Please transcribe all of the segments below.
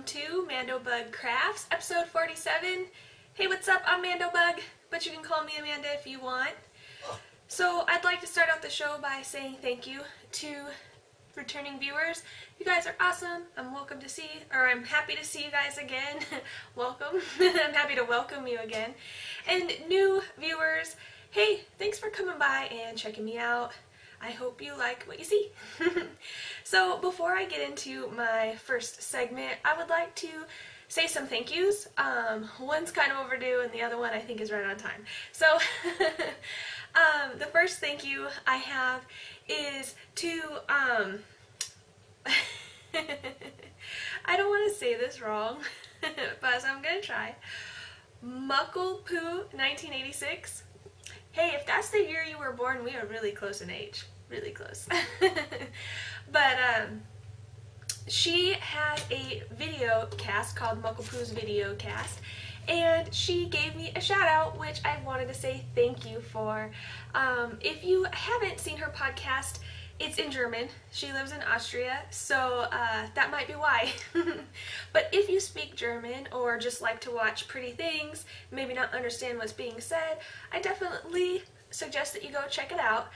to MandoBug Crafts, episode 47. Hey, what's up? I'm MandoBug, but you can call me Amanda if you want. So I'd like to start out the show by saying thank you to returning viewers. You guys are awesome. I'm happy to see you guys again. Welcome. I'm happy to welcome you again. And new viewers, hey, thanks for coming by and checking me out. I hope you like what you see. So before I get into my first segment, I would like to say some thank yous. One's kind of overdue and the other one I think is right on time. So the first thank you I have is to, I don't want to say this wrong, but I'm going to try. MandoBug 1986. Hey, if that's the year you were born, we are really close in age. Really close. But she had a video cast called MandoBug's Video Cast, and she gave me a shout out, which I wanted to say thank you for. If you haven't seen her podcast, it's in German. She lives in Austria, so that might be why. But if you speak German or just like to watch pretty things, maybe not understand what's being said, I definitely suggest that you go check it out.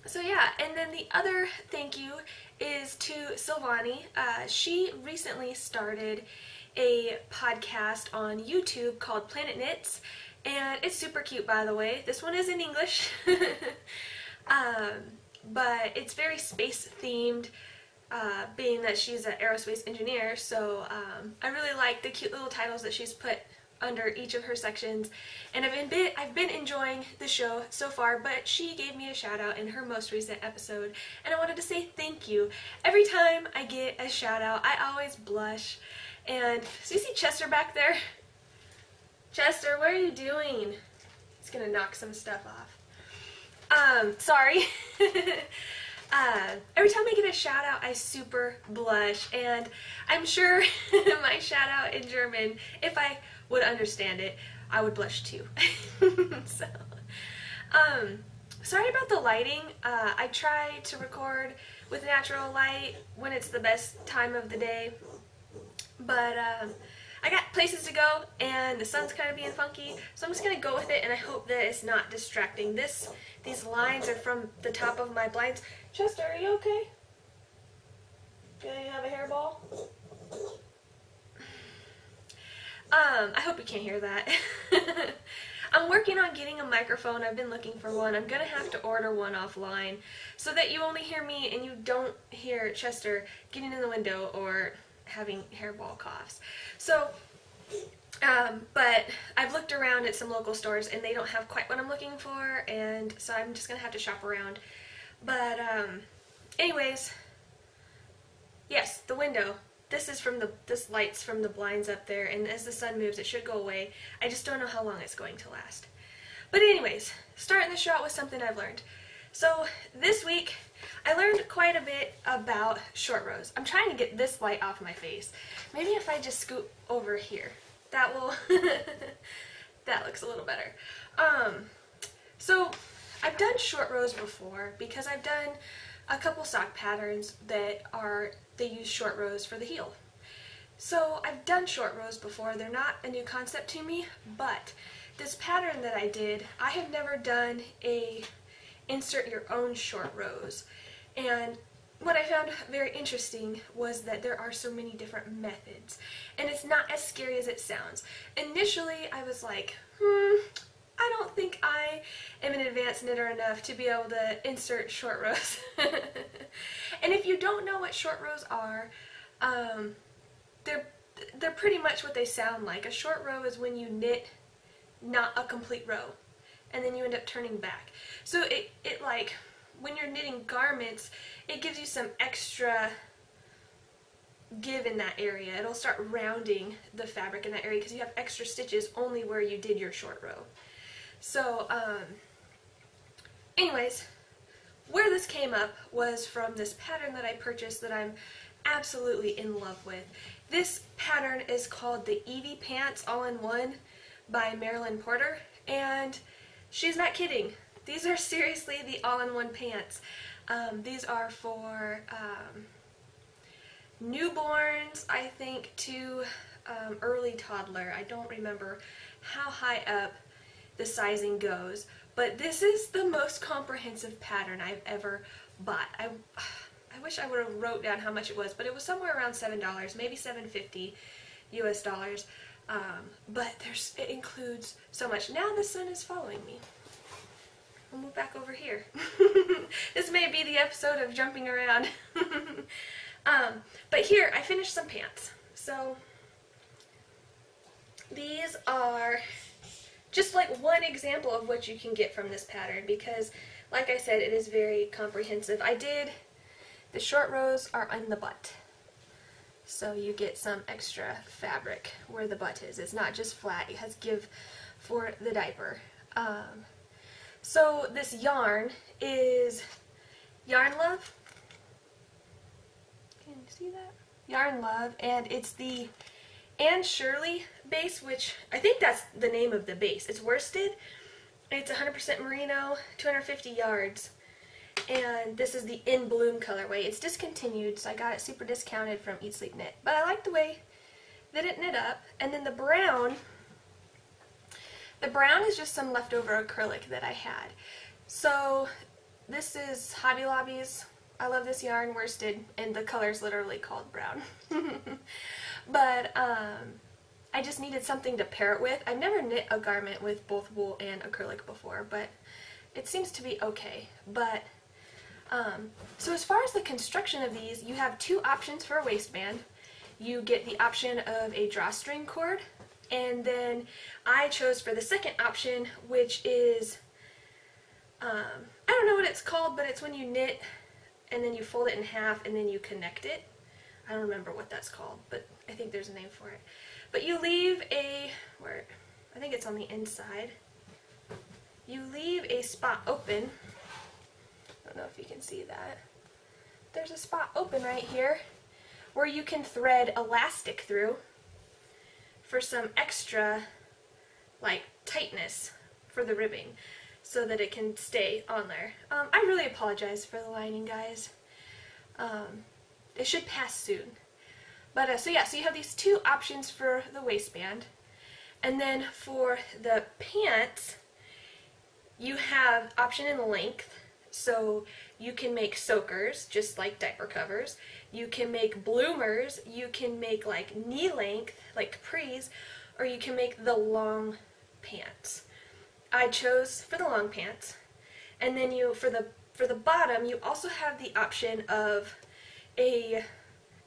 So yeah, and then the other thank you is to Silvani. She recently started a podcast on YouTube called Planet Knits, and it's super cute, by the way. This one is in English, but it's very space themed, being that she's an aerospace engineer, so I really like the cute little titles that she's put under each of her sections, and I've been enjoying the show so far, but she gave me a shout out in her most recent episode, and I wanted to say thank you. Every time I get a shout out, I always blush. And so you see Chester back there? Chester, what are you doing? He's gonna knock some stuff off. Sorry. Every time I get a shout out, I super blush, and I'm sure my shout out in German, if I would understand it, I would blush too. So, sorry about the lighting. I try to record with natural light when it's the best time of the day, but I got places to go and the sun's kind of being funky, so I'm just gonna go with it, and I hope that it's not distracting. These lines are from the top of my blinds. Chester, are you okay? Do you have a hairball? I hope you can't hear that. I'm working on getting a microphone. I've been looking for one. I'm gonna have to order one offline so that you only hear me and you don't hear Chester getting in the window or having hairball coughs. So, but I've looked around at some local stores and they don't have quite what I'm looking for, and so I'm just gonna have to shop around. But anyways, yes, the window. This light's from the blinds up there, and as the sun moves, it should go away. I just don't know how long it's going to last. But anyways, starting the show out with something I've learned. So this week, I learned quite a bit about short rows. I'm trying to get this light off my face. Maybe if I just scoot over here, that will, that looks a little better. So I've done short rows before because I've done a couple sock patterns that they use short rows for the heel. So I've done short rows before. They're not a new concept to me, but this pattern that I did, I have never done a insert your own short rows. And what I found very interesting was that there are so many different methods, and it's not as scary as it sounds. Initially, I was like, I don't think I am an advanced knitter enough to be able to insert short rows. And if you don't know what short rows are, they're pretty much what they sound like. A short row is when you knit not a complete row, and then you end up turning back. So it like, when you're knitting garments, it gives you some extra give in that area. It'll start rounding the fabric in that area because you have extra stitches only where you did your short row. So, anyways, where this came up was from this pattern that I purchased that I'm absolutely in love with. This pattern is called the Evie Pants All-in-One by Marilyn Porter, and she's not kidding. These are seriously the all-in-one pants. These are for newborns, I think, to early toddler. I don't remember how high up the sizing goes, but this is the most comprehensive pattern I've ever bought. I wish I would have wrote down how much it was, but it was somewhere around $7, maybe $7.50 US dollars. But it includes so much. Now the sun is following me. We'll move back over here. This may be the episode of jumping around. But here, I finished some pants. So these are just like one example of what you can get from this pattern, because like I said, it is very comprehensive. The short rows are on the butt. So you get some extra fabric where the butt is. It's not just flat, it has give for the diaper. So this yarn is Yarn Love. Can you see that? Yarn Love, and it's the Anne Shirley base, which I think that's the name of the base. It's worsted. It's 100% merino, 250 yards. And this is the In Bloom colorway. It's discontinued, so I got it super discounted from Eat Sleep Knit. But I like the way that it knit up. And then the brown is just some leftover acrylic that I had. So this is Hobby Lobby's. I love this yarn, worsted, and the color is literally called brown. But I just needed something to pair it with. I've never knit a garment with both wool and acrylic before, but it seems to be okay. But so as far as the construction of these, you have two options for a waistband. You get the option of a drawstring cord, and then I chose for the second option, which is, I don't know what it's called, but it's when you knit and then you fold it in half and then you connect it. I don't remember what that's called, but I think there's a name for it. But you leave I think it's on the inside, you leave a spot open. I don't know if you can see that. There's a spot open right here where you can thread elastic through for some extra like tightness for the ribbing so that it can stay on there. I really apologize for the lining, guys. It should pass soon. But so yeah, so you have these two options for the waistband. And then for the pants, you have option in length. So you can make soakers, just like diaper covers. You can make bloomers. You can make like knee length, like capris, or you can make the long pants. I chose for the long pants. And then for the bottom, you also have the option of a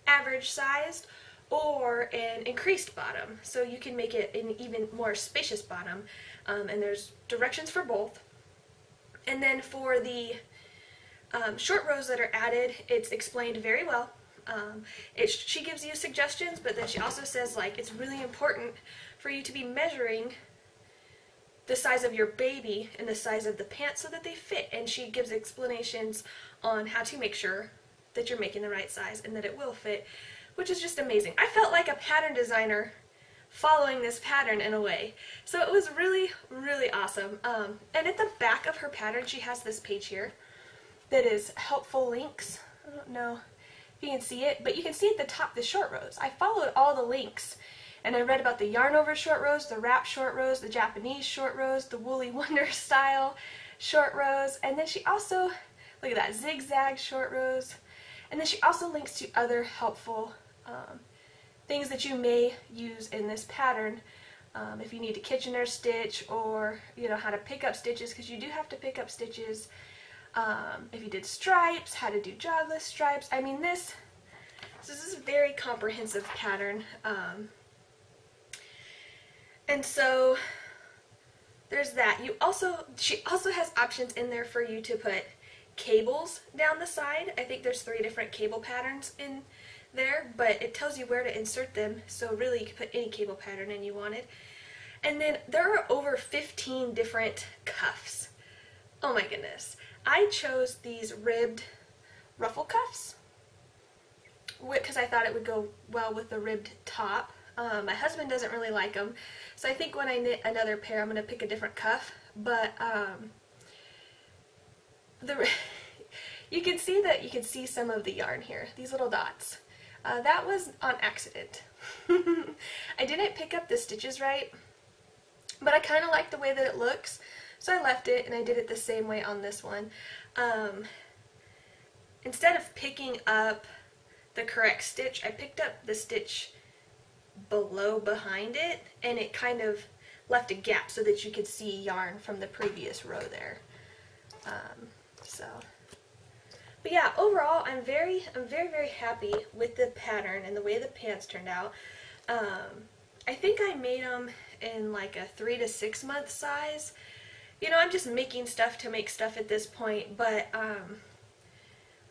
average sized or an increased bottom. So you can make it an even more spacious bottom. And there's directions for both. And then for the short rows that are added, it's explained very well. She gives you suggestions, but then she also says, like, it's really important for you to be measuring the size of your baby and the size of the pants so that they fit. And she gives explanations on how to make sure that you're making the right size and that it will fit, which is just amazing. I felt like a pattern designer following this pattern in a way. So it was really, really awesome. And at the back of her pattern, she has this page here that is helpful links. I don't know if you can see it, but you can see at the top the short rows. I followed all the links, and I read about the yarn over short rows, the wrap short rows, the Japanese short rows, the Woolly Wonder style short rows, and then she also, look at that, zigzag short rows, and then she also links to other helpful things that you may use in this pattern if you need to Kitchener stitch, or you know how to pick up stitches, because you do have to pick up stitches. If you did stripes, how to do jogless stripes. I mean, this is a very comprehensive pattern. And so there's that. She also has options in there for you to put cables down the side. I think there's 3 different cable patterns in there, but it tells you where to insert them, so really you can put any cable pattern in you wanted. And then there are over 15 different cuffs. Oh my goodness. I chose these ribbed ruffle cuffs because I thought it would go well with the ribbed top. My husband doesn't really like them, so I think when I knit another pair I'm going to pick a different cuff, but you can see some of the yarn here, these little dots. That was on accident. I didn't pick up the stitches right, but I kind of like the way that it looks, so I left it and I did it the same way on this one. Instead of picking up the correct stitch, I picked up the stitch behind it, and it kind of left a gap so that you could see yarn from the previous row there. But yeah, overall, I'm very happy with the pattern and the way the pants turned out. I think I made them in like a 3 to 6 month size. You know, I'm just making stuff to make stuff at this point, but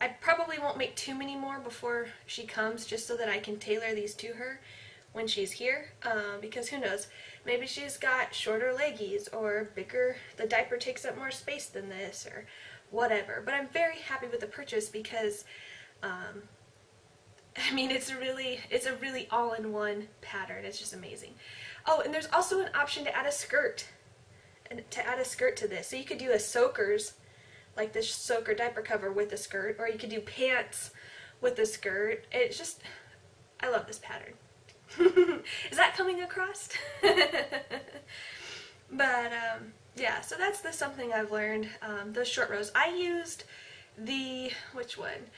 I probably won't make too many more before she comes, just so that I can tailor these to her when she's here, because who knows, maybe she's got shorter leggies, or bigger, the diaper takes up more space than this, or whatever. But I'm very happy with the purchase because, I mean, it's a really all-in-one pattern. It's just amazing. Oh, and there's also an option to add a skirt, to this. So you could do a soakers, like this soaker diaper cover with a skirt, or you could do pants with a skirt. It's just, I love this pattern. Is that coming across? But yeah, so that's something I've learned. Those short rows. I used which one?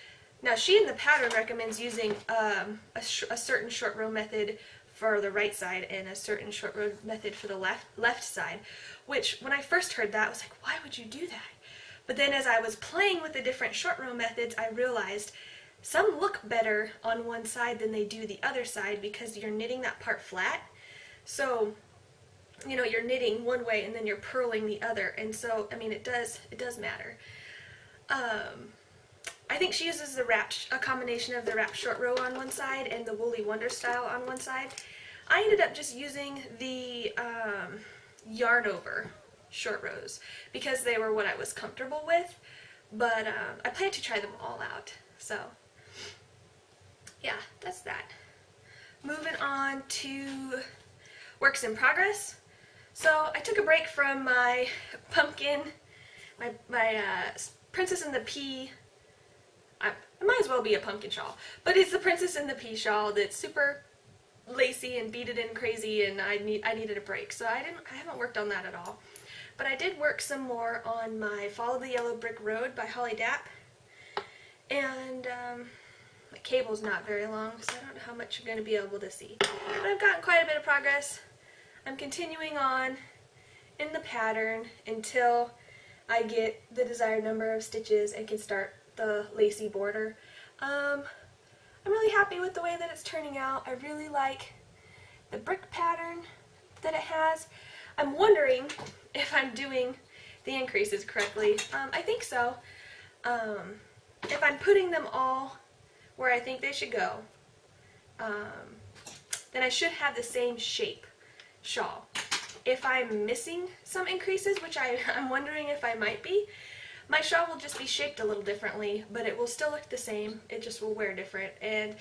Now, she in the pattern recommends using a certain short row method for the right side and a certain short row method for the left side, which when I first heard that, I was like, why would you do that? But then as I was playing with the different short row methods, I realized some look better on one side than they do the other side because you're knitting that part flat. So, you know, you're knitting one way and then you're purling the other, and so, I mean, it does matter. I think she uses a combination of the wrapped short row on one side and the Woolly Wonder style on one side. I ended up just using the yarn over short rows because they were what I was comfortable with, but I plan to try them all out. So yeah, that's that. Moving on to works in progress. So I took a break from my pumpkin, my Princess and the Pea. It might as well be a pumpkin shawl, but it's the Princess and the Pea shawl that's super lacy and beaded in crazy, and I needed a break, so I haven't worked on that at all. But I did work some more on my Follow the Yellow Brick Road by Holly Dapp, and my cable's not very long, so I don't know how much you're going to be able to see, but I've gotten quite a bit of progress. I'm continuing on in the pattern until I get the desired number of stitches and can start the lacy border. I'm really happy with the way that it's turning out. I really like the brick pattern that it has. I'm wondering if I'm doing the increases correctly. I think so. If I'm putting them all where I think they should go, then I should have the same shape shawl. If I'm missing some increases, which I'm wondering if I might be, my shawl will just be shaped a little differently, but it will still look the same. It just will wear different. And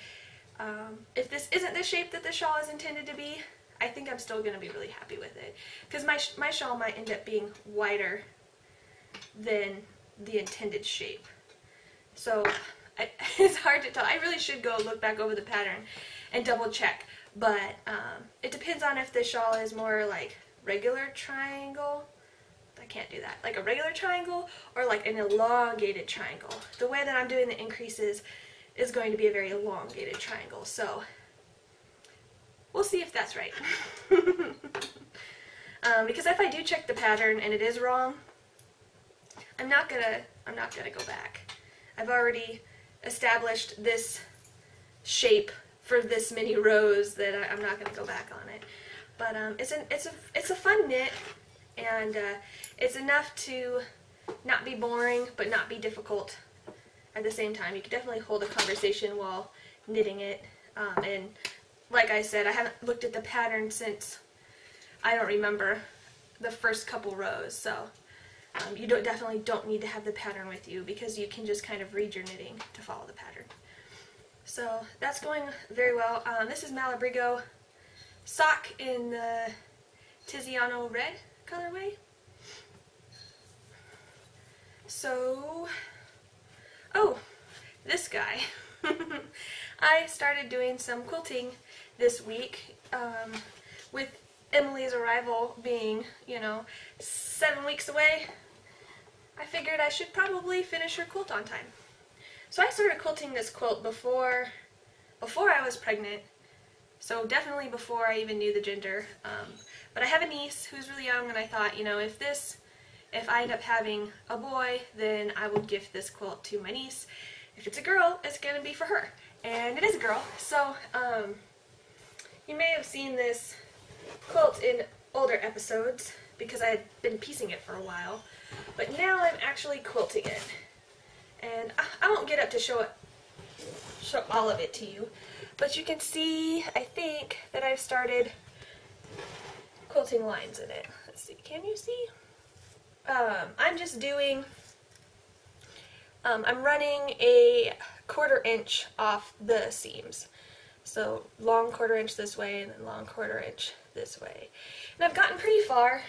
if this isn't the shape that the shawl is intended to be, I think I'm still going to be really happy with it. Because my shawl might end up being wider than the intended shape. So it's hard to tell. I really should go look back over the pattern and double check. But it depends on if the shawl is more like regular triangle. I can't do that. Like a regular triangle or like an elongated triangle. The way that I'm doing the increases is going to be a very elongated triangle. So we'll see if that's right. Because if I do check the pattern and it is wrong, I'm not gonna go back. I've already established this shape for this many rows that I'm not gonna go back on it. But it's a fun knit, and it's enough to not be boring but not be difficult at the same time. You can definitely hold a conversation while knitting it. And like I said, I haven't looked at the pattern since I don't remember the first couple rows, so you definitely don't need to have the pattern with you because you can just kind of read your knitting to follow the pattern. So that's going very well. This is Malabrigo sock in the Tiziano red colorway. So, oh, this guy. I started doing some quilting this week, with Emily's arrival being, 7 weeks away. I figured I should probably finish her quilt on time. So I started quilting this quilt before I was pregnant, so definitely before I even knew the gender. But I have a niece who's really young, and I thought, if I end up having a boy, then I would gift this quilt to my niece. If it's a girl, it's going to be for her. And it is a girl, so you may have seen this quilt in older episodes because I had been piecing it for a while. But now I'm actually quilting it. And I won't get up to show all of it to you. But you can see, I think, that I've started quilting lines in it. Let's see, can you see? I'm just doing, I'm running a 1/4 inch off the seams. So long 1/4 inch this way and then long 1/4 inch this way. And I've gotten pretty far.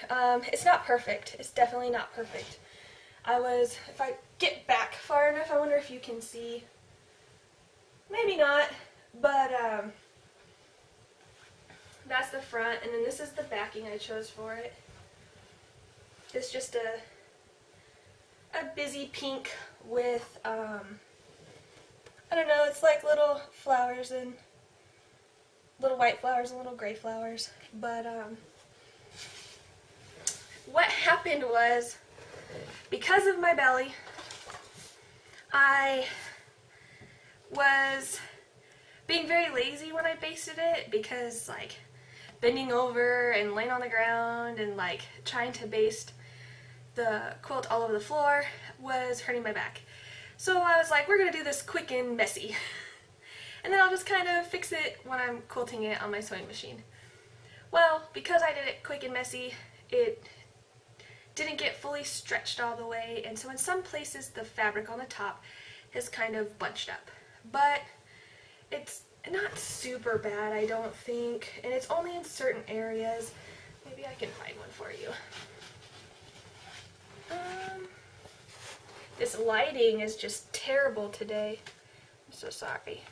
It's not perfect. It's definitely not perfect. If I get back far enough, I wonder if you can see. Maybe not, but that's the front, and then this is the backing I chose for it. It's just a busy pink with, I don't know, it's like little flowers and little white flowers and little gray flowers. But what happened was, because of my belly, I was being very lazy when I basted it, because bending over and laying on the ground and trying to baste the quilt all over the floor was hurting my back. So I was like, we're gonna do this quick and messy. And then I'll just kind of fix it when I'm quilting it on my sewing machine. Well, because I did it quick and messy, it didn't get fully stretched all the way, and so in some places the fabric on the top has kind of bunched up. But it's not super bad, I don't think, and it's only in certain areas. Maybe I can find one for you. This lighting is just terrible today. I'm so sorry.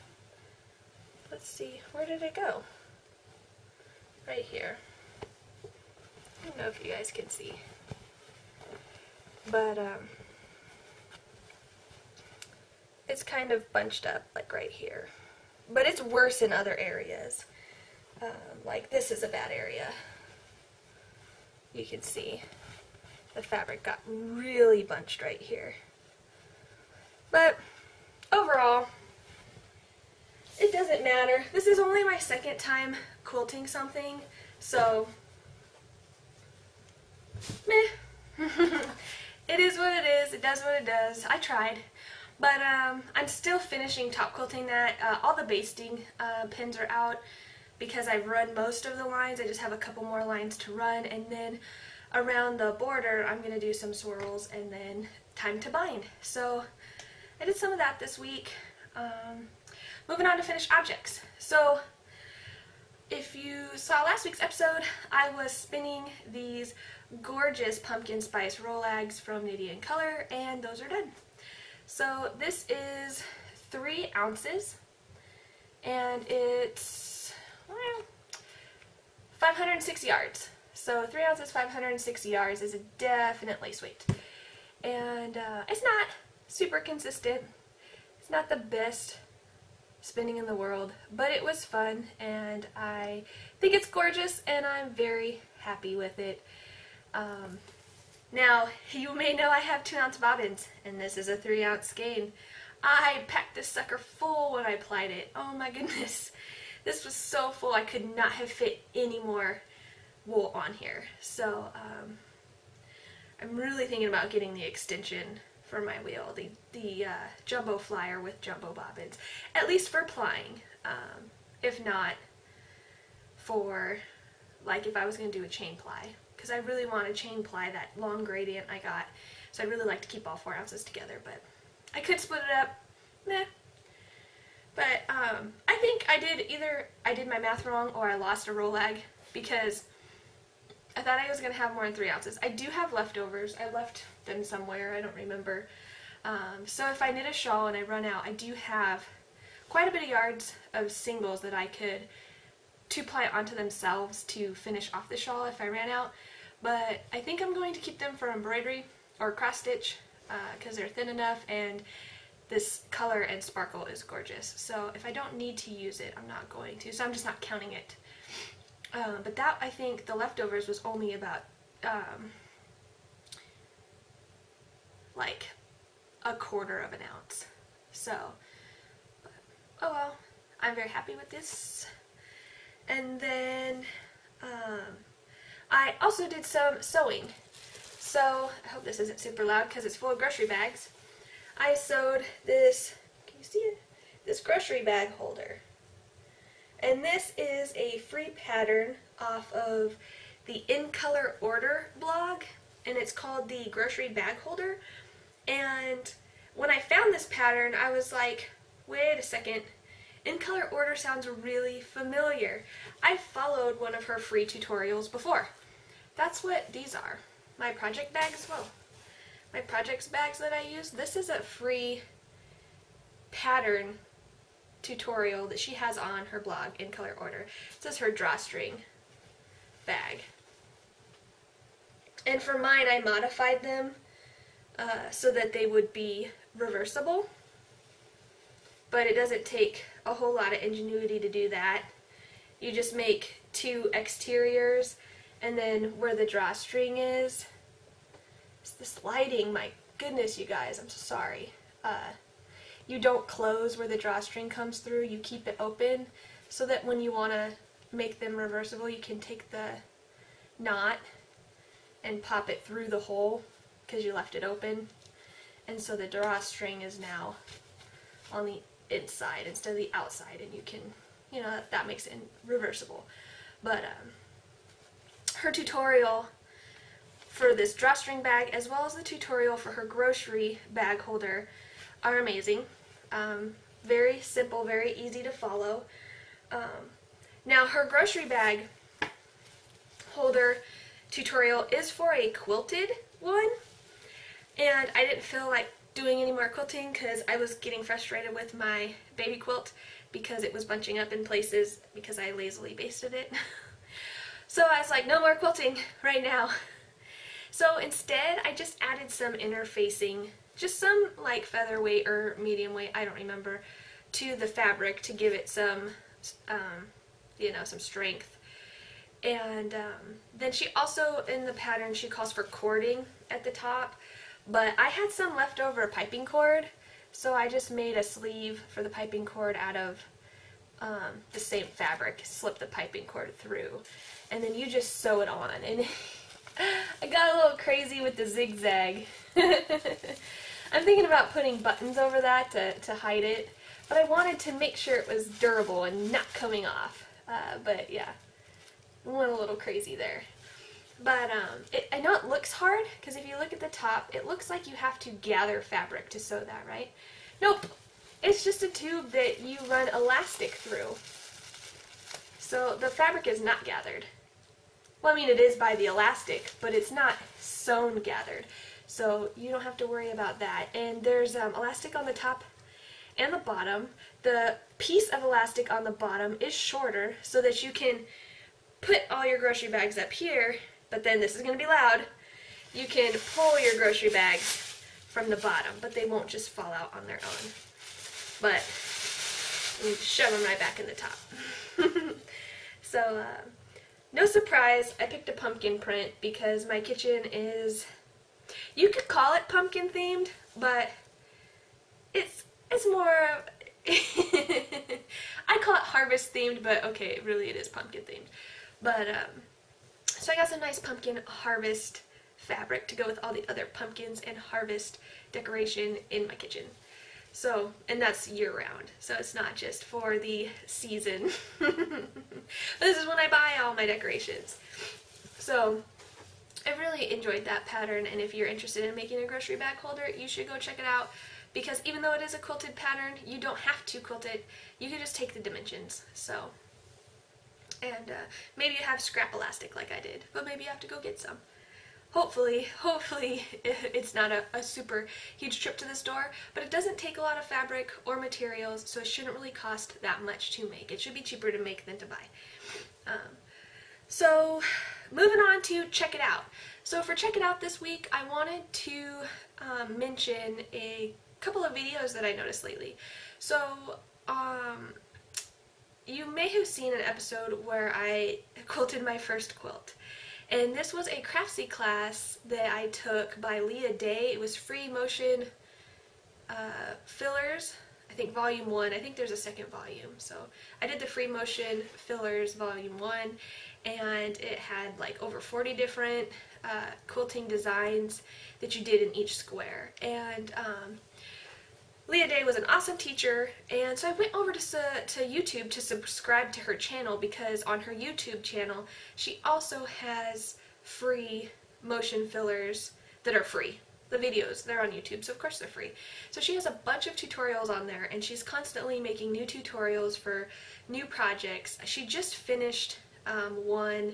Let's see, where did it go? Right here. I don't know if you guys can see. But it's kind of bunched up right here. But it's worse in other areas. Like this is a bad area. You can see the fabric got really bunched right here. But overall, it doesn't matter. This is only my second time quilting something, so meh. It is what it is. It does what it does. I tried. But I'm still finishing top quilting that. All the basting pins are out because I've run most of the lines. I just have a couple more lines to run, and then around the border I'm going to do some swirls and then time to bind. So I did some of that this week. Moving on to finished objects. So if you saw last week's episode, I was spinning these gorgeous pumpkin spice rollags from Nadine Color, and those are done. So this is 3 ounces, and it's 506 yards. So 3 ounces, 506 yards is definitely sweet. And it's not super consistent. It's not the best spinning in the world, but it was fun, and I think it's gorgeous, and I'm very happy with it. Now, you may know I have 2-ounce bobbins, and this is a 3-ounce skein. I packed this sucker full when I applied it. Oh my goodness. This was so full I could not have fit any more wool on here. So, I'm really thinking about getting the extension for my wheel, the jumbo flyer with jumbo bobbins, at least for plying, if not for, if I was going to do a chain ply, because I really want to chain ply that long gradient I got, so I'd really like to keep all 4 ounces together, but I could split it up, meh. But I think I did my math wrong or I lost a rollag, because I thought I was going to have more than 3 ounces. I do have leftovers. I left them somewhere. I don't remember. So if I knit a shawl and I run out, I do have quite a bit of yards of singles that I could two-ply onto themselves to finish off the shawl if I ran out. But I think I'm going to keep them for embroidery or cross stitch because they're thin enough, and this color and sparkle is gorgeous. So if I don't need to use it, I'm not going to. So I'm just not counting it. But that, I think, the leftovers was only about like a quarter of an ounce. So, but, oh well, I'm very happy with this. And then I also did some sewing. So I hope this isn't super loud because it's full of grocery bags. I sewed this, can you see it? This grocery bag holder. And this is a free pattern off of the In Color Order blog, and it's called the grocery bag holder. And when I found this pattern, I was like, wait a second, In Color Order sounds really familiar. I've followed one of her free tutorials before. That's what these are. My project bags, well, my projects bags that I use. This is a free pattern tutorial that she has on her blog, In Color Order. This is her drawstring bag. And for mine, I modified them so that they would be reversible. But it doesn't take a whole lot of ingenuity to do that. You just make two exteriors, and then where the drawstring is, it's this lighting, my goodness, you guys, I'm so sorry. You don't close where the drawstring comes through, you keep it open so that when you want to make them reversible, you can take the knot and pop it through the hole because you left it open. And so the drawstring is now on the inside instead of the outside, and you can, you know, that makes it reversible. But her tutorial for this drawstring bag, as well as the tutorial for her grocery bag holder, are amazing. Very simple, very easy to follow. Now her grocery bag holder tutorial is for a quilted one, and I didn't feel like doing any more quilting because I was getting frustrated with my baby quilt because it was bunching up in places because I lazily basted it. So I was like, no more quilting right now. So instead I just added some interfacing, just some like featherweight or medium weight, I don't remember, to the fabric to give it some, you know, some strength. And then she also, in the pattern, she calls for cording at the top, but I had some leftover piping cord, so I just made a sleeve for the piping cord out of the same fabric, slip the piping cord through, and then you just sew it on. And I got a little crazy with the zigzag. I'm thinking about putting buttons over that to hide it, but I wanted to make sure it was durable and not coming off. But yeah, went a little crazy there. But I know it looks hard, because if you look at the top, it looks like you have to gather fabric to sew that, right? Nope. It's just a tube that you run elastic through. So the fabric is not gathered. Well, I mean, it is by the elastic, but it's not sewn gathered. So you don't have to worry about that. And there's elastic on the top and the bottom. The piece of elastic on the bottom is shorter so that you can put all your grocery bags up here, but then this is going to be loud. You can pull your grocery bags from the bottom, but they won't just fall out on their own. But you shove them right back in the top. So, no surprise, I picked a pumpkin print because my kitchen is, you could call it pumpkin themed, but it's more, I call it harvest themed, but okay, really it is pumpkin themed. But, so I got some nice pumpkin harvest fabric to go with all the other pumpkins and harvest decoration in my kitchen. So, and that's year-round, so it's not just for the season. This is when I buy all my decorations. So, I really enjoyed that pattern, and if you're interested in making a grocery bag holder, you should go check it out, because even though it is a quilted pattern, you don't have to quilt it. You can just take the dimensions. So, and maybe you have scrap elastic like I did, but maybe you have to go get some. hopefully it's not a super huge trip to the store, but it doesn't take a lot of fabric or materials, so it shouldn't really cost that much to make. It should be cheaper to make than to buy. So moving on to check it out. So for check it out this week, I wanted to mention a couple of videos that I noticed lately. So you may have seen an episode where I quilted my first quilt. And this was a Craftsy class that I took by Leah Day. It was free motion fillers, I think volume 1. I think there's a second volume. So I did the free motion fillers volume 1, and it had like over 40 different quilting designs that you did in each square. And Leah Day was an awesome teacher, and so I went over to YouTube to subscribe to her channel, because on her YouTube channel she also has free motion fillers that are free. The videos, they're on YouTube, so of course they're free. So she has a bunch of tutorials on there, and she's constantly making new tutorials for new projects. She just finished one.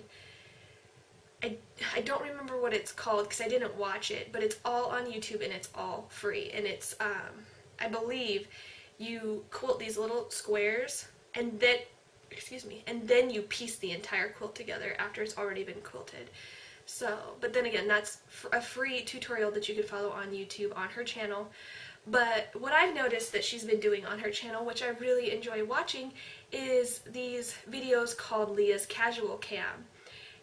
I don't remember what it's called because I didn't watch it, but it's all on YouTube and it's all free, and it's I believe you quilt these little squares and then you piece the entire quilt together after it's already been quilted. So, but then again, that's a free tutorial that you could follow on YouTube on her channel. But what I've noticed that she's been doing on her channel, which I really enjoy watching, is these videos called Leah's Casual Cam.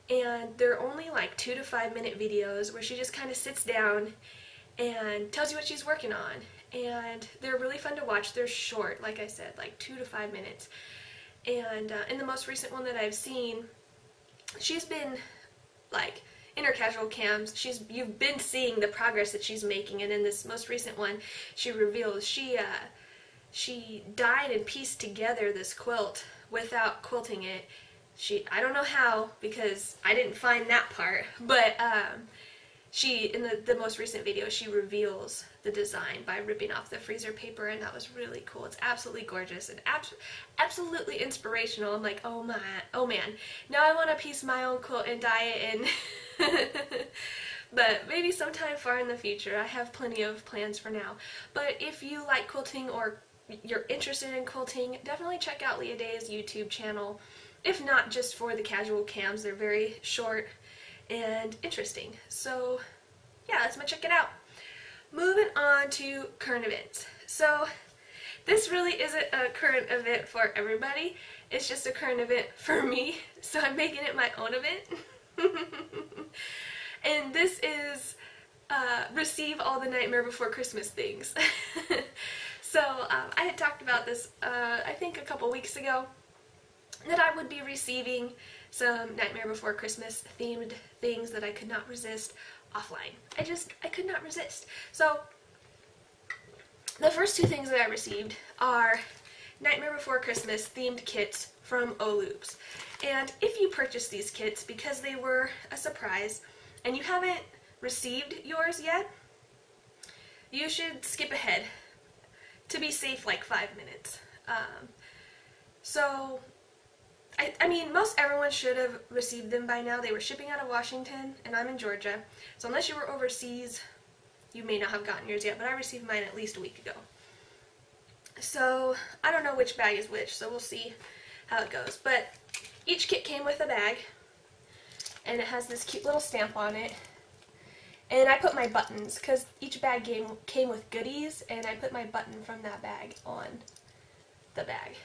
And they're only like 2 to 5 minute videos where she just kind of sits down and tells you what she's working on. And they're really fun to watch. They're short, like I said, like 2 to 5 minutes. And in the most recent one that I've seen, she's been like in her casual cams, you've been seeing the progress that she's making. And in this most recent one, she reveals she dyed and pieced together this quilt without quilting it. I don't know how, because I didn't find that part, but in the most recent video, she reveals the design by ripping off the freezer paper, and that was really cool. It's absolutely gorgeous and absolutely inspirational. I'm like, oh man, now I want to piece my own quilt and dye it in. But maybe sometime far in the future. I have plenty of plans for now. But if you like quilting or you're interested in quilting, definitely check out Leah Day's YouTube channel. If not just for the casual cams, they're very short and interesting. So yeah, let's check it out. Moving on to current events. So this really isn't a current event for everybody. It's just a current event for me. So I'm making it my own event. And this is receive all the Nightmare Before Christmas things. So I had talked about this I think a couple weeks ago, that I would be receiving some Nightmare Before Christmas themed things that I could not resist offline. I could not resist. So the first 2 things that I received are Nightmare Before Christmas themed kits from Loops. And if you purchase these kits because they were a surprise and you haven't received yours yet, you should skip ahead to be safe, like 5 minutes. So I mean, most everyone should have received them by now. They were shipping out of Washington, and I'm in Georgia. So unless you were overseas, you may not have gotten yours yet, but I received mine at least a week ago. So I don't know which bag is which, so we'll see how it goes. But each kit came with a bag, and it has this cute little stamp on it. And I put my buttons, because each bag came with goodies, and I put my button from that bag on the bag.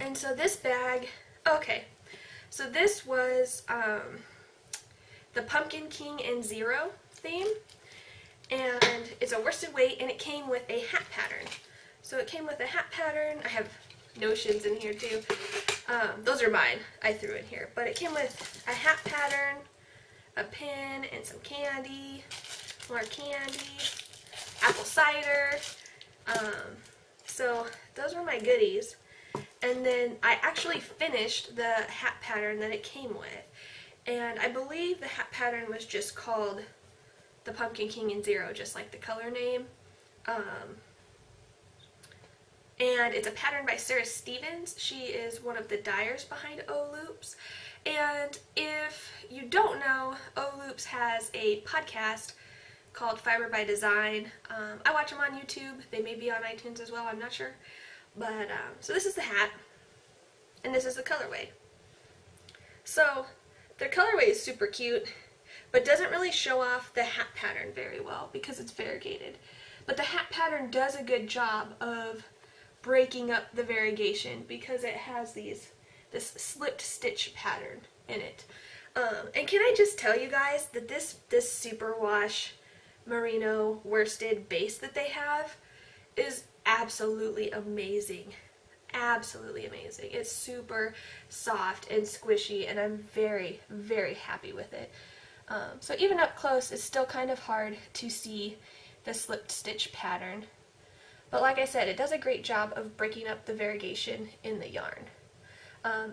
And so this bag, okay, so this was the Pumpkin King and Zero theme, and it's a worsted weight, and it came with a hat pattern. So it came with a hat pattern. I have notions in here too. Those are mine. I threw in here. But it came with a hat pattern, a pin, and some candy, more candy, apple cider. So those were my goodies. And then I actually finished the hat pattern that it came with. And I believe the hat pattern was just called the Pumpkin King and Zero, just like the color name. And it's a pattern by Sarah Stevens. She is one of the dyers behind Loops. And if you don't know, Loops has a podcast called Fiber by Design. I watch them on YouTube. They may be on iTunes as well, I'm not sure. But, so this is the hat, and this is the colorway. So, their colorway is super cute, but doesn't really show off the hat pattern very well because it's variegated. But the hat pattern does a good job of breaking up the variegation because it has this slipped stitch pattern in it. And can I just tell you guys that this superwash merino worsted base that they have is absolutely amazing. Absolutely amazing. It's super soft and squishy, and I'm very, very happy with it. So even up close, it's still kind of hard to see the slipped stitch pattern. But like I said, it does a great job of breaking up the variegation in the yarn.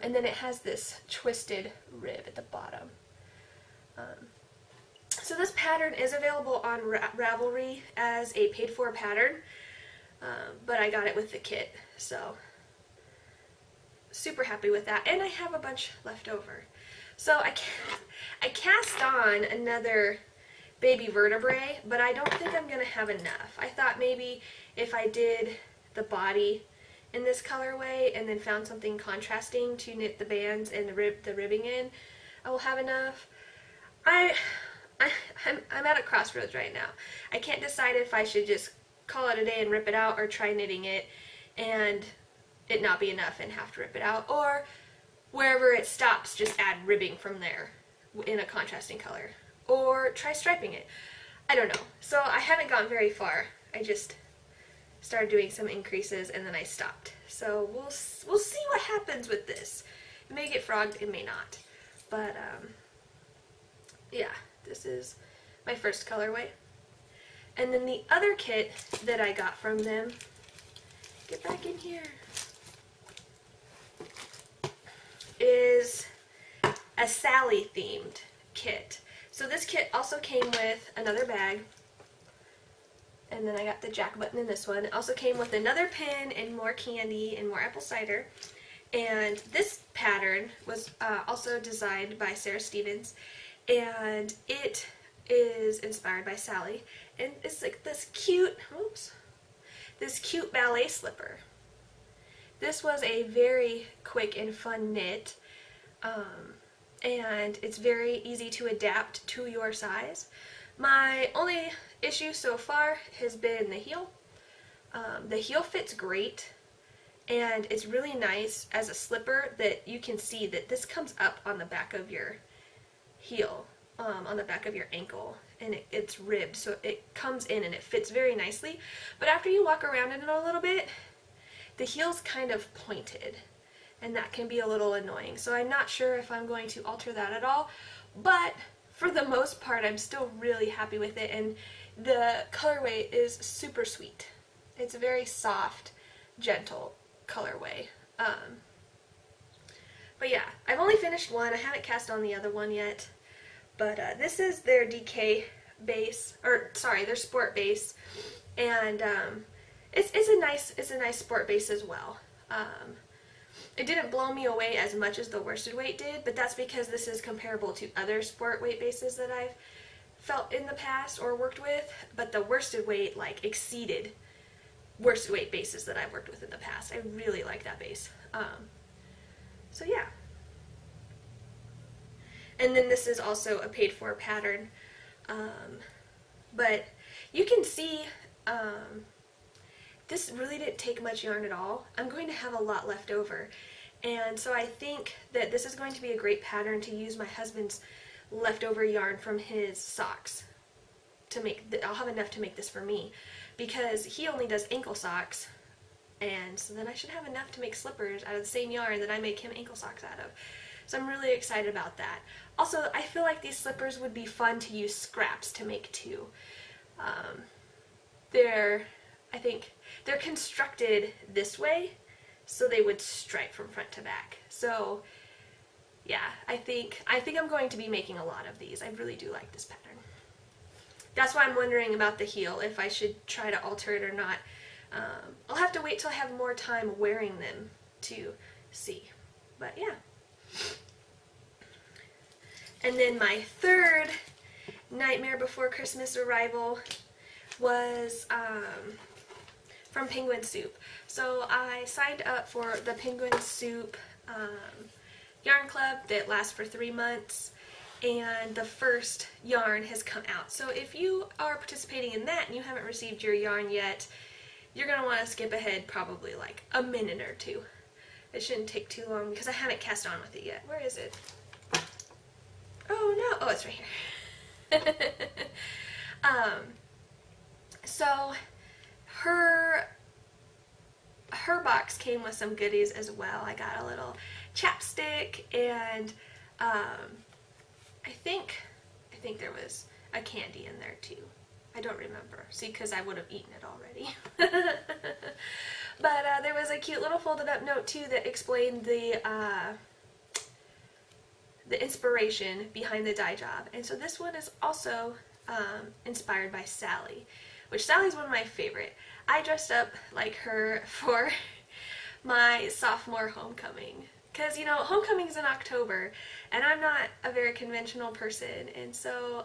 And then it has this twisted rib at the bottom. So this pattern is available on Ravelry as a paid-for pattern, but I got it with the kit, so super happy with that. And I have a bunch left over. So I cast on another baby vertebrae, but I don't think I'm going to have enough. I thought maybe if I did the body in this colorway and then found something contrasting to knit the bands and the ribbing in, I will have enough. I'm at a crossroads right now. I can't decide if I should just call it a day and rip it out, or try knitting it and it not be enough and have to rip it out, or wherever it stops just add ribbing from there in a contrasting color, or try striping it. I don't know. So I haven't gone very far. I just started doing some increases and then I stopped. So we'll see what happens with this. It may get frogged, it may not. But yeah, this is my first colorway. And then the other kit that I got from them, get back in here, is a Sally themed kit. So this kit also came with another bag, and then I got the jack button in this one. It also came with another pin and more candy and more apple cider. And this pattern was also designed by Sarah Stevens, and it is inspired by Sally. And it's like this cute, this cute ballet slipper. This was a very quick and fun knit, and it's very easy to adapt to your size. My only issue so far has been the heel. The heel fits great, and it's really nice as a slipper that you can see that this comes up on the back of your heel, on the back of your ankle, and it's ribbed, so it comes in and it fits very nicely. But after you walk around in it a little bit, the heel's kind of pointed, and that can be a little annoying. So I'm not sure if I'm going to alter that at all, but for the most part I'm still really happy with it, and the colorway is super sweet. It's a very soft, gentle colorway. But yeah, I've only finished one. I haven't cast on the other one yet, but this is their DK base, or sorry, their sport base, and it's a nice sport base as well. It didn't blow me away as much as the worsted weight did, but that's because this is comparable to other sport weight bases that I've felt in the past or worked with, but the worsted weight like exceeded worsted weight bases that I've worked with in the past. I really like that base. So yeah. And then this is also a paid for pattern, but you can see this really didn't take much yarn at all. I'm going to have a lot left over, and so I think that this is going to be a great pattern to use my husband's leftover yarn from his socks to make. I'll have enough to make this for me, because he only does ankle socks, and so then I should have enough to make slippers out of the same yarn that I make him ankle socks out of. So I'm really excited about that. Also, I feel like these slippers would be fun to use scraps to make too. I think they're constructed this way so they would stripe from front to back. So yeah, I think I'm going to be making a lot of these. I really do like this pattern. That's why I'm wondering about the heel, if I should try to alter it or not. I'll have to wait till I have more time wearing them to see. But yeah. And then my third Nightmare Before Christmas Arrival was from Penguin Soup. So I signed up for the Penguin Soup yarn club that lasts for 3 months, and the first yarn has come out. So if you are participating in that and you haven't received your yarn yet, you're going to want to skip ahead probably like a minute or two. It shouldn't take too long because I haven't cast on with it yet. Where is it? Oh no, oh, it's right here. So her box came with some goodies as well. I got a little chapstick, and I think there was a candy in there too. I don't remember. See, because I would have eaten it already. But there was a cute little folded up note too that explained the inspiration behind the dye job. And so this one is also inspired by Sally, which Sally's one of my favorite. I dressed up like her for my sophomore homecoming. Because, you know, homecoming's in October, and I'm not a very conventional person, and so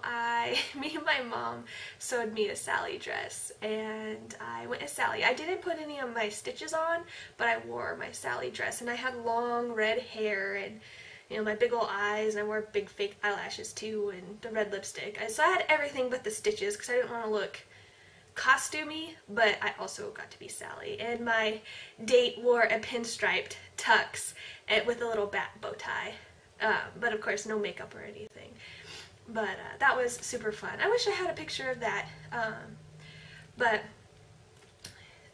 me and my mom sewed me a Sally dress, and I went as Sally. I didn't put any of my stitches on, but I wore my Sally dress, and I had long red hair, and, you know, my big old eyes, and I wore big fake eyelashes too, and the red lipstick. So I had everything but the stitches, because I didn't want to look costumey, but I also got to be Sally. And my date wore a pinstriped tux with a little bat bow tie, but of course no makeup or anything. But that was super fun. I wish I had a picture of that, but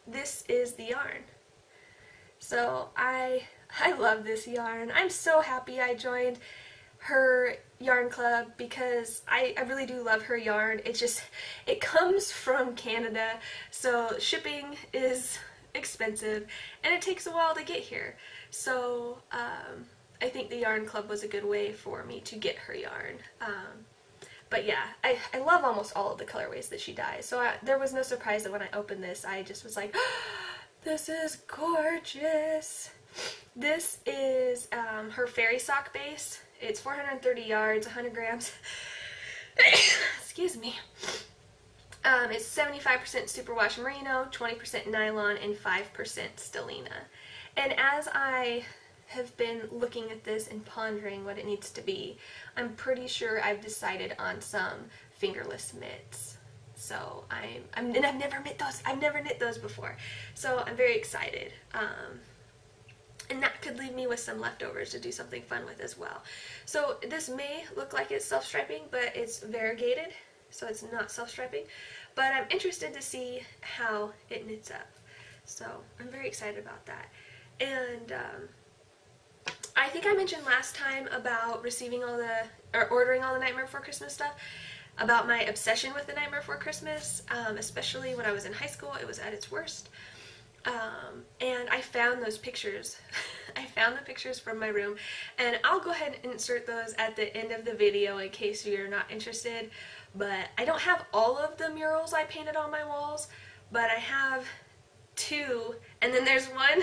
this is the yarn. So I love this yarn. I'm so happy I joined her yarn club because I really do love her yarn. It comes from Canada, so shipping is expensive and it takes a while to get here. So I think the yarn club was a good way for me to get her yarn. But yeah, I love almost all of the colorways that she dyes. So there was no surprise that when I opened this, I just was like, oh, this is gorgeous. This is her fairy sock base. It's 430 yards, 100 grams. Excuse me. It's 75% superwash merino, 20% nylon, and 5% stellina. And as I have been looking at this and pondering what it needs to be, I'm pretty sure I've decided on some fingerless mitts. So and I've never knit those. I've never knit those before. So I'm very excited. And that could leave me with some leftovers to do something fun with as well. So this may look like it's self-striping, but it's variegated, so it's not self-striping. But I'm interested to see how it knits up. So I'm very excited about that. And I think I mentioned last time about ordering all the Nightmare Before Christmas stuff, about my obsession with the Nightmare Before Christmas, especially when I was in high school. It was at its worst. And I found those pictures. I found the pictures from my room, and I'll go ahead and insert those at the end of the video in case you're not interested. But I don't have all of the murals I painted on my walls, but I have 2, and then there's one,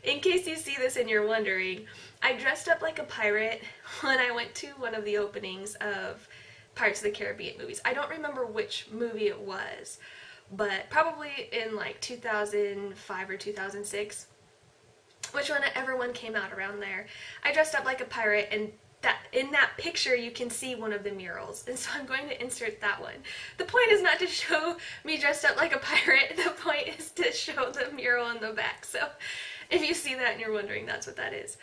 in case you see this and you're wondering, I dressed up like a pirate when I went to one of the openings of Pirates of the Caribbean movies. I don't remember which movie it was, but probably in like 2005 or 2006, whichever one came out around there. I dressed up like a pirate, and in that picture you can see one of the murals, and so I'm going to insert that one. The point is not to show me dressed up like a pirate, the point is to show the mural in the back. So if you see that and you're wondering, that's what that is.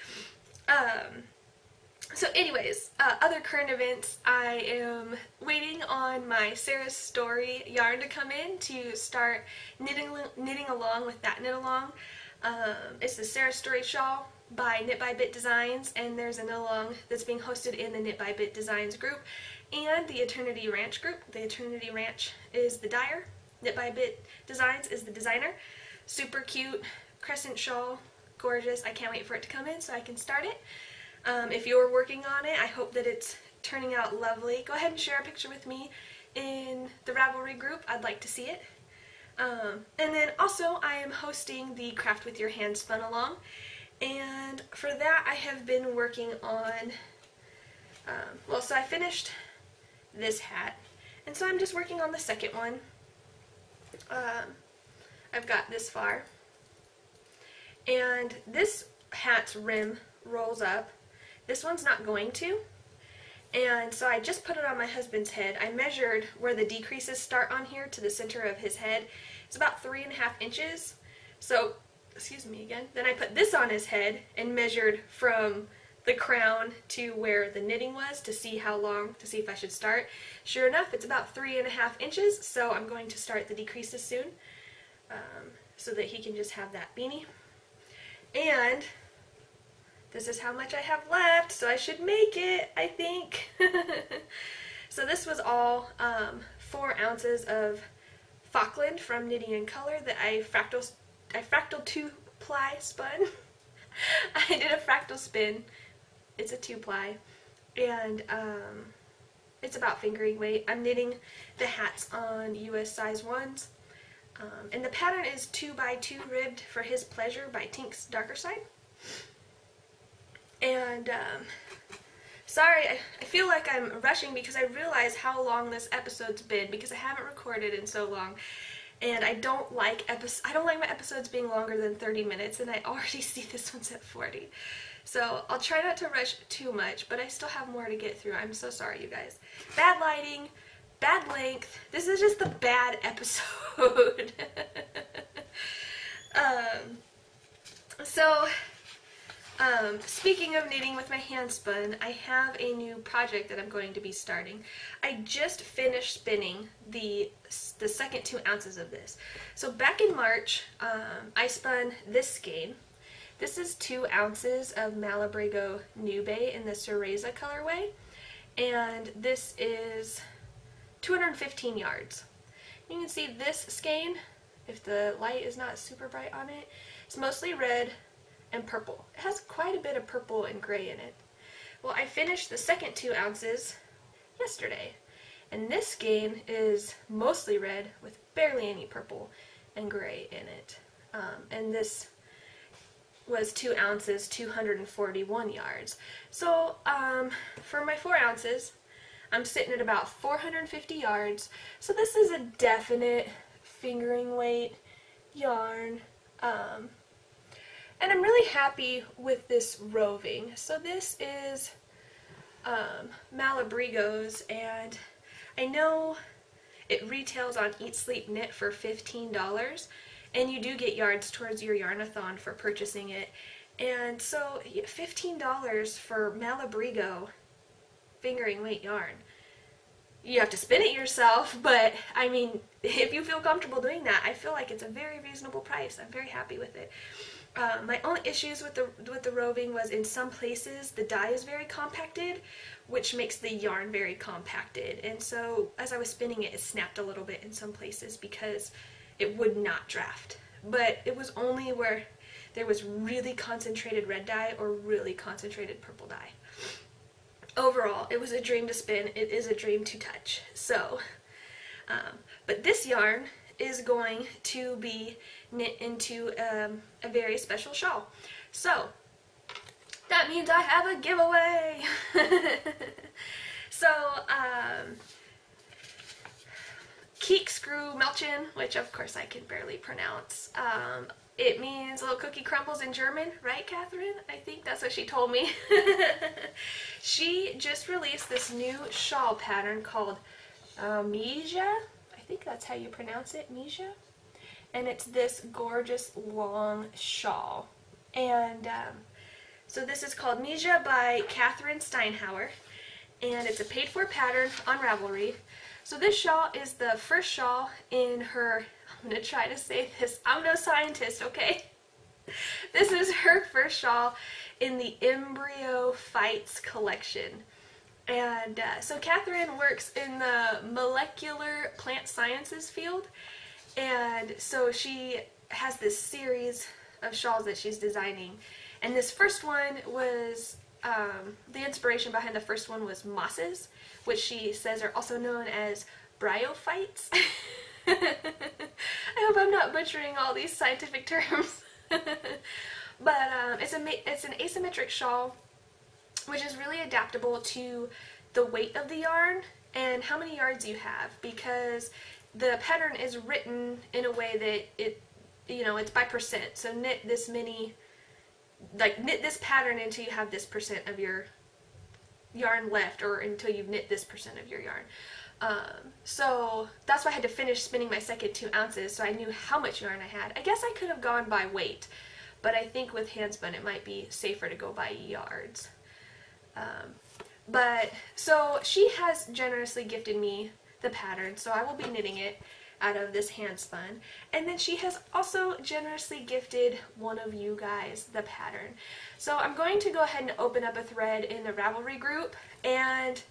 So anyways, other current events, I am waiting on my Sarah's Story yarn to come in to start knitting along with that knit along. It's the Sarah's Story shawl by Knit by Bit Designs, and there's a knit along that's being hosted in the Knit by Bit Designs group and the Eternity Ranch group. The Eternity Ranch is the dyer, Knit by Bit Designs is the designer. Super cute crescent shawl, gorgeous. I can't wait for it to come in so I can start it. If you're working on it, I hope that it's turning out lovely. Go ahead and share a picture with me in the Ravelry group. I'd like to see it. And then also I am hosting the Craft with Your Hands Spun Along, and for that I have been working on, well, so I finished this hat. And so I'm just working on the second one. I've got this far. And this hat's rim rolls up. This one's not going to. And so I just put it on my husband's head. I measured where the decreases start on here to the center of his head. It's about 3.5 inches. So, excuse me again. Then I put this on his head and measured from the crown to where the knitting was to see how long, to see if I should start. Sure enough, it's about 3.5 inches, so I'm going to start the decreases soon so that he can just have that beanie. And this is how much I have left, so I should make it, I think. So this was all 4 ounces of Falkland from Knitting in Color that I fractal 2-ply spun. I did a fractal spin. It's a 2-ply, and it's about fingering weight. I'm knitting the hats on US size 1s, and the pattern is 2x2 ribbed for his pleasure by Tink's Darker Side. And sorry, I feel like I'm rushing because I realize how long this episode's been because I haven't recorded in so long. And I don't like my episodes being longer than 30 minutes, and I already see this one's at 40. So I'll try not to rush too much, but I still have more to get through. I'm so sorry, you guys. Bad lighting, bad length. This is just the bad episode. Speaking of knitting with my hand spun, I have a new project that I'm going to be starting. I just finished spinning the second 2 ounces of this. So back in March, I spun this skein. This is 2 ounces of Malabrigo Nube in the Cereza colorway, and this is 215 yards. You can see this skein, if the light is not super bright on it, it's mostly red and purple. It has quite a bit of purple and gray in it. Well, I finished the second 2 ounces yesterday, and this skein is mostly red with barely any purple and gray in it. And this was 2 ounces, 241 yards. So for my 4 ounces, I'm sitting at about 450 yards. So this is a definite fingering weight yarn. And I'm really happy with this roving. So this is Malabrigo's, and I know it retails on Eat Sleep Knit for $15, and you do get yards towards your yarnathon for purchasing it. And so $15 for Malabrigo fingering weight yarn. You have to spin it yourself, but I mean, if you feel comfortable doing that, I feel like it's a very reasonable price. I'm very happy with it. My only issues with the roving was in some places the dye is very compacted, which makes the yarn very compacted, and so as I was spinning it, it snapped a little bit in some places because it would not draft. But it was only where there was really concentrated red dye or really concentrated purple dye. Overall, it was a dream to spin. It is a dream to touch. So, but this yarn is going to be knit into a very special shawl. So that means I have a giveaway. So Keekscrew Melchin, which of course I can barely pronounce. It means little cookie crumbles in German, right, Catherine? I think that's what she told me. She just released this new shawl pattern called Mija. I think that's how you pronounce it, Mija. And it's this gorgeous long shawl. And so this is called Mija by Catherine Steinhauer. And it's a paid-for pattern on Ravelry. So this shawl is the first shawl in her, I'm going to try to say this, I'm no scientist, okay? This is her first shawl in the Embryo Fights collection. And so Catherine works in the molecular plant sciences field, and so she has this series of shawls that she's designing. And this first one was, the inspiration behind the first one was mosses, which she says are also known as bryophytes. I hope I'm not butchering all these scientific terms. But it's an asymmetric shawl, which is really adaptable to the weight of the yarn and how many yards you have, because the pattern is written in a way that it's by percent. So knit this many, like knit this pattern until you have this percent of your yarn left, or until you've knit this percent of your yarn. So that's why I had to finish spinning my second 2 ounces, so I knew how much yarn I had. I guess I could have gone by weight, but I think with hand spun it might be safer to go by yards. So she has generously gifted me the pattern, so I will be knitting it out of this hand spun. And then she has also generously gifted one of you guys the pattern. So I'm going to go ahead and open up a thread in the Ravelry group and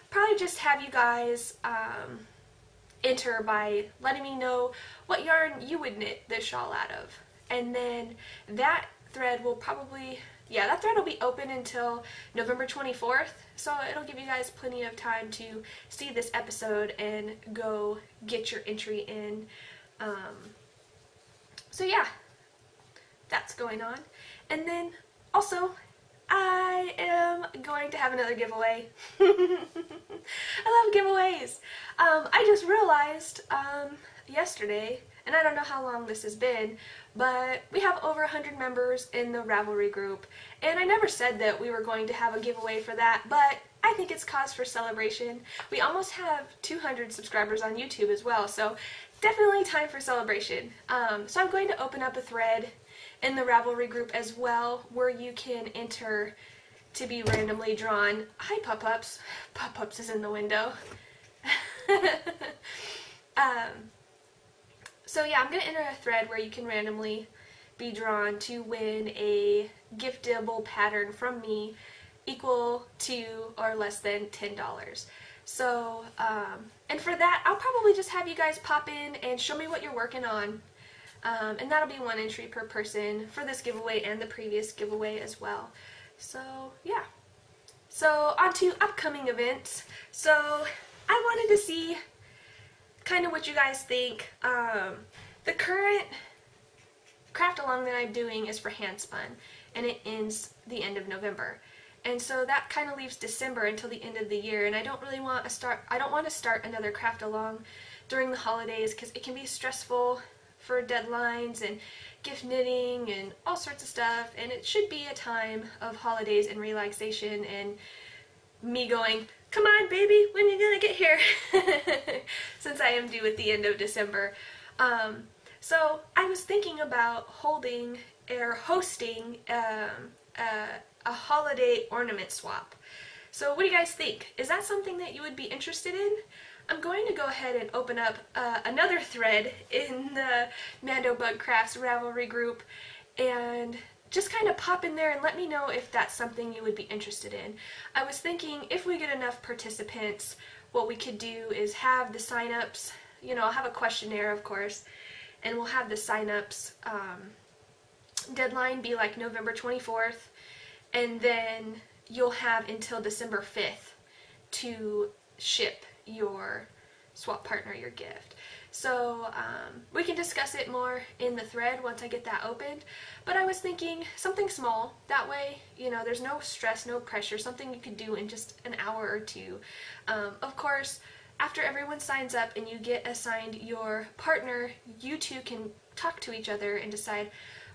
probably just have you guys enter by letting me know what yarn you would knit this shawl out of. And then that thread will probably, that thread will be open until November 24th, so it'll give you guys plenty of time to see this episode and go get your entry in. So yeah, that's going on. And then also, I am going to have another giveaway. I love giveaways. I just realized yesterday, and I don't know how long this has been, but we have over 100 members in the Ravelry group, and I never said that we were going to have a giveaway for that, but I think it's cause for celebration. We almost have 200 subscribers on YouTube as well, so definitely time for celebration. So I'm going to open up a thread in the Ravelry group as well, where you can enter to be randomly drawn. Hi, Pup-Ups. Pup-Ups is in the window. So yeah, I'm going to enter a thread where you can randomly be drawn to win a giftable pattern from me equal to or less than $10. So, and for that, I'll probably just have you guys pop in and show me what you're working on. And that'll be 1 entry per person for this giveaway and the previous giveaway as well. So, yeah. So, on to upcoming events. So, I wanted to see kind of what you guys think. The current craft along that I'm doing is for hand spun, and it ends the end of November. And so that kind of leaves December until the end of the year, and I don't really want to start another craft along during the holidays, because it can be stressful for deadlines and gift knitting and all sorts of stuff, and it should be a time of holidays and relaxation and me going, come on baby, when you gonna get here? Since I am due at the end of December. So I was thinking about hosting a holiday ornament swap. So what do you guys think? Is that something that you would be interested in? I'm going to go ahead and open up another thread in the MandoBug Crafts Ravelry group and just kind of pop in there and let me know if that's something you would be interested in. I was thinking if we get enough participants, what we could do is have the sign-ups, I'll have a questionnaire of course, and we'll have the sign-ups deadline be like November 24th, and then you'll have until December 5th to ship your swap partner your gift. So we can discuss it more in the thread once I get that opened, but I was thinking something small. That way, there's no stress, no pressure, something you could do in just an hour or two. Of course, after everyone signs up and you get assigned your partner, you two can talk to each other and decide,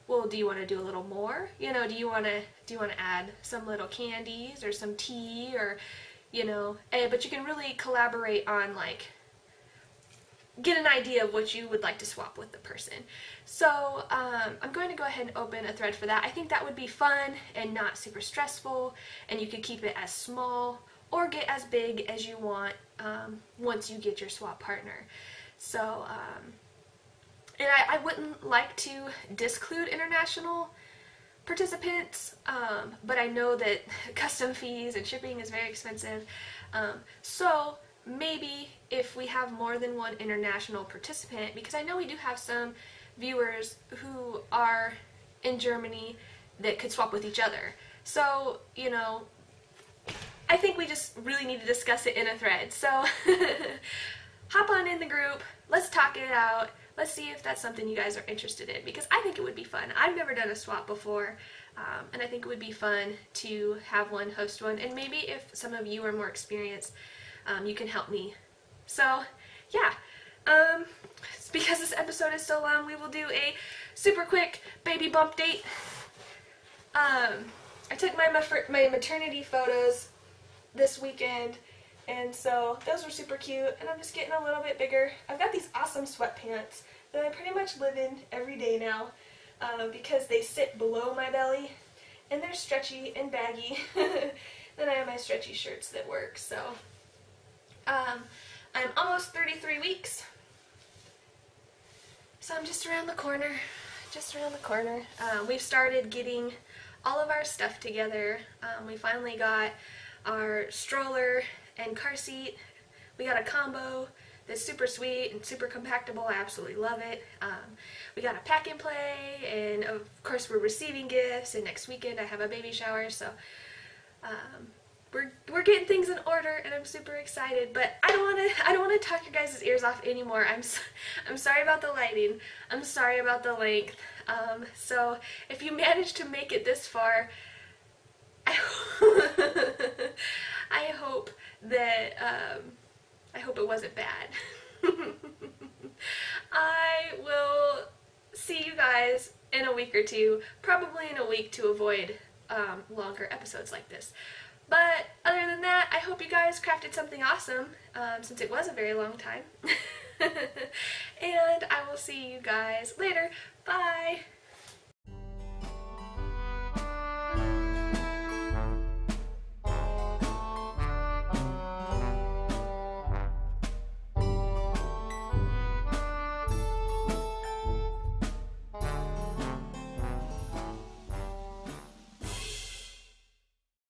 well, do you want to do a little more? Do you want to add some little candies or some tea, or but you can really collaborate on, like, get an idea of what you would like to swap with the person. So I'm going to go ahead and open a thread for that. I think that would be fun and not super stressful, and you could keep it as small or get as big as you want once you get your swap partner. So, and I wouldn't like to disclude international participants, but I know that custom fees and shipping is very expensive. So maybe if we have more than one international participant, because I know we do have some viewers who are in Germany that could swap with each other. So, I think we just really need to discuss it in a thread. So hop on in the group, let's talk it out, let's see if that's something you guys are interested in, because I think it would be fun. I've never done a swap before, and I think it would be fun to have one host one, and maybe if some of you are more experienced, you can help me. So yeah, because this episode is so long, we will do a super quick baby bump date. I took my maternity photos this weekend, and so those were super cute, and I'm just getting a little bit bigger. I've got these awesome sweatpants that I pretty much live in every day now, because they sit below my belly, and they're stretchy and baggy. Then I have my stretchy shirts that work, so I'm almost 33 weeks, so I'm just around the corner, we've started getting all of our stuff together. We finally got our stroller and car seat. We got a combo that's super sweet and super compactable. I absolutely love it. We got a pack and play, and of course we're receiving gifts, and next weekend I have a baby shower, so we're getting things in order, and I'm super excited. But I don't want to talk your guys' ears off anymore. I'm sorry about the lighting. I'm sorry about the length. So if you managed to make it this far, I hope that I hope it wasn't bad. I will see you guys in a week or two, probably in a week, to avoid longer episodes like this. But other than that, I hope you guys crafted something awesome, since it was a very long time. And I will see you guys later. Bye!